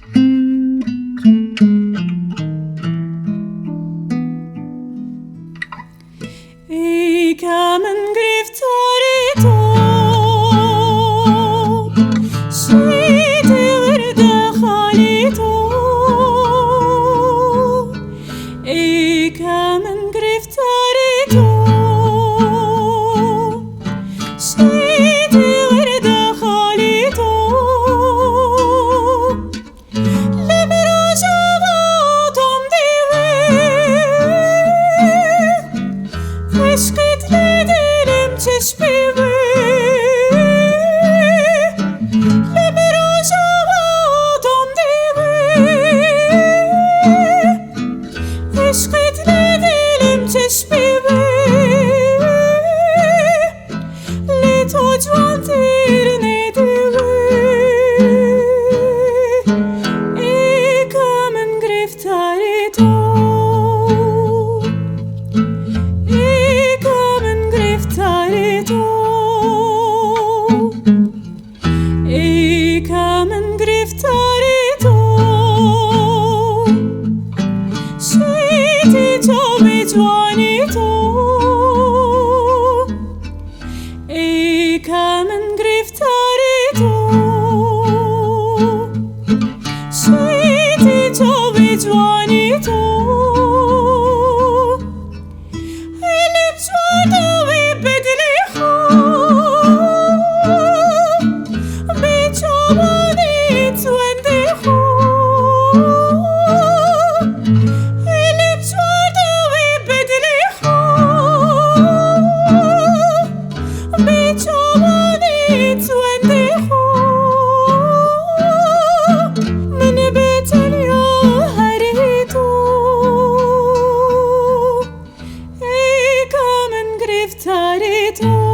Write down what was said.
Ik heb een griftarito, schiet de galito. Ik heb een griftarito, schiet de galito. Eşkıt dilim çeşmimi Lemirojavadım divi Eşkıt dilim çeşmimi Lito cuantir ne divi İkamın griftarito Ik heb een griftarito, schietito juanito. Ik heb een griftarito, schietito juanito. Elif juanito bedeliho. Griftarito